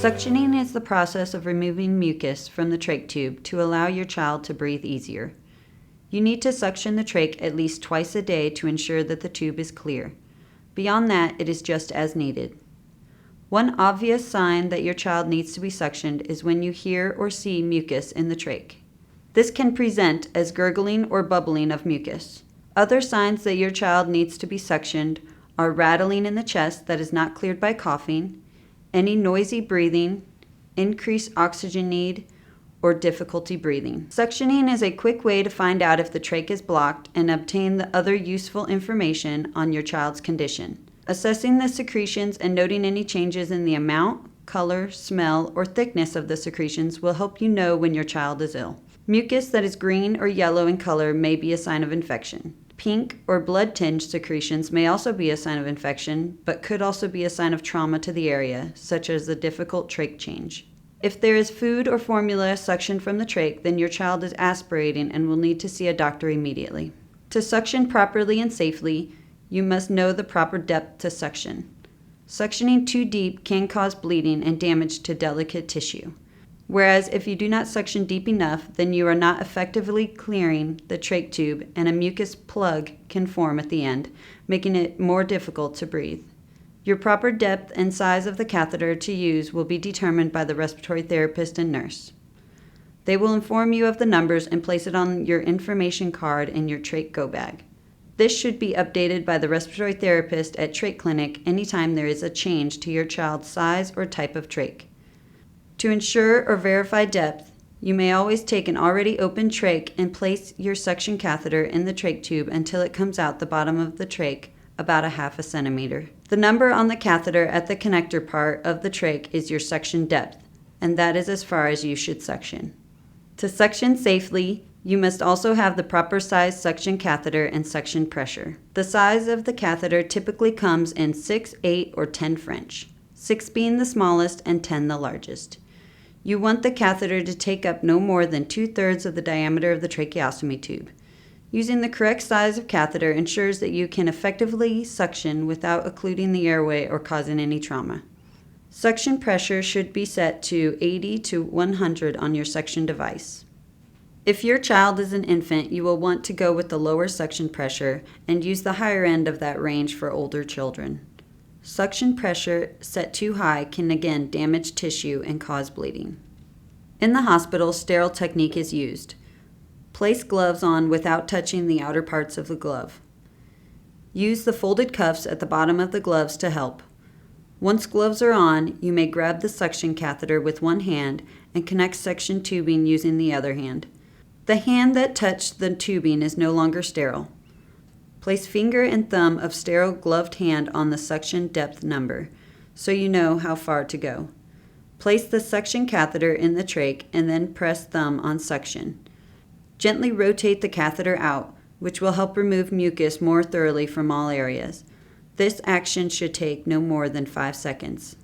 Suctioning is the process of removing mucus from the trach tube to allow your child to breathe easier. You need to suction the trach at least twice a day to ensure that the tube is clear. Beyond that, it is just as needed. One obvious sign that your child needs to be suctioned is when you hear or see mucus in the trach. This can present as gurgling or bubbling of mucus. Other signs that your child needs to be suctioned are rattling in the chest that is not cleared by coughing, any noisy breathing, increased oxygen need, or difficulty breathing. Suctioning is a quick way to find out if the trach is blocked and obtain the other useful information on your child's condition. Assessing the secretions and noting any changes in the amount, color, smell, or thickness of the secretions will help you know when your child is ill. Mucus that is green or yellow in color may be a sign of infection. Pink or blood-tinged secretions may also be a sign of infection, but could also be a sign of trauma to the area, such as a difficult trach change. If there is food or formula suctioned from the trach, then your child is aspirating and will need to see a doctor immediately. To suction properly and safely, you must know the proper depth to suction. Suctioning too deep can cause bleeding and damage to delicate tissue. Whereas if you do not suction deep enough, then you are not effectively clearing the trach tube and a mucus plug can form at the end, making it more difficult to breathe. Your proper depth and size of the catheter to use will be determined by the respiratory therapist and nurse. They will inform you of the numbers and place it on your information card in your trach go bag. This should be updated by the respiratory therapist at trach clinic anytime there is a change to your child's size or type of trach. To ensure or verify depth, you may always take an already open trach and place your suction catheter in the trach tube until it comes out the bottom of the trach about a half a centimeter. The number on the catheter at the connector part of the trach is your suction depth, and that is as far as you should suction. To suction safely, you must also have the proper size suction catheter and suction pressure. The size of the catheter typically comes in 6, 8, or 10 French, 6 being the smallest and 10 the largest. You want the catheter to take up no more than 2/3 of the diameter of the tracheostomy tube. Using the correct size of catheter ensures that you can effectively suction without occluding the airway or causing any trauma. Suction pressure should be set to 80 to 100 on your suction device. If your child is an infant, you will want to go with the lower suction pressure and use the higher end of that range for older children. Suction pressure set too high can again damage tissue and cause bleeding. In the hospital, sterile technique is used. Place gloves on without touching the outer parts of the glove. Use the folded cuffs at the bottom of the gloves to help. Once gloves are on, you may grab the suction catheter with one hand and connect suction tubing using the other hand. The hand that touched the tubing is no longer sterile. Place finger and thumb of sterile gloved hand on the suction depth number, so you know how far to go. Place the suction catheter in the trach and then press thumb on suction. Gently rotate the catheter out, which will help remove mucus more thoroughly from all areas. This action should take no more than 5 seconds.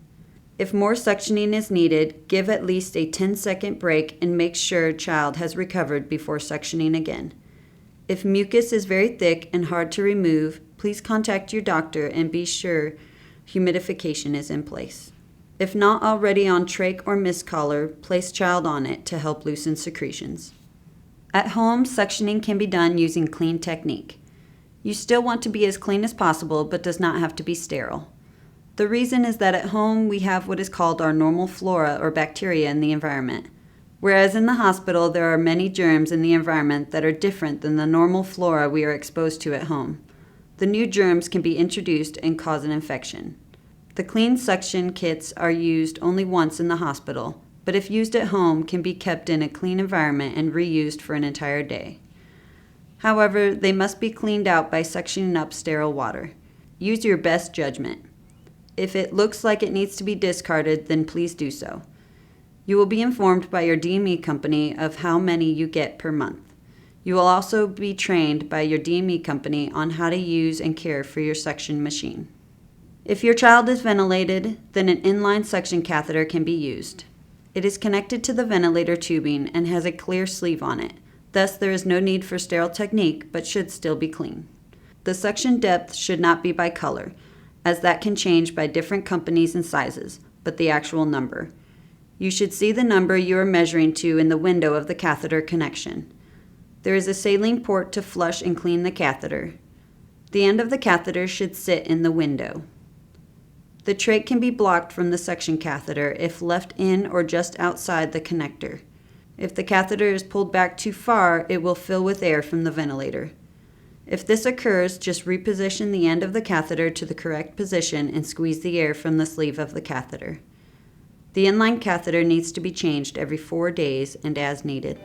If more suctioning is needed, give at least a 10-second break and make sure child has recovered before suctioning again. If mucus is very thick and hard to remove, please contact your doctor and be sure humidification is in place. If not already on trach or mist collar, place child on it to help loosen secretions. At home, suctioning can be done using clean technique. You still want to be as clean as possible, but does not have to be sterile. The reason is that at home we have what is called our normal flora or bacteria in the environment. Whereas in the hospital, there are many germs in the environment that are different than the normal flora we are exposed to at home. The new germs can be introduced and cause an infection. The clean suction kits are used only once in the hospital, but if used at home, can be kept in a clean environment and reused for an entire day. However, they must be cleaned out by suctioning up sterile water. Use your best judgment. If it looks like it needs to be discarded, then please do so. You will be informed by your DME company of how many you get per month. You will also be trained by your DME company on how to use and care for your suction machine. If your child is ventilated, then an inline suction catheter can be used. It is connected to the ventilator tubing and has a clear sleeve on it. Thus, there is no need for sterile technique, but should still be clean. The suction depth should not be by color, as that can change by different companies and sizes, but the actual number. You should see the number you are measuring to in the window of the catheter connection. There is a saline port to flush and clean the catheter. The end of the catheter should sit in the window. The trach can be blocked from the suction catheter if left in or just outside the connector. If the catheter is pulled back too far, it will fill with air from the ventilator. If this occurs, just reposition the end of the catheter to the correct position and squeeze the air from the sleeve of the catheter. The inline catheter needs to be changed every 4 days and as needed.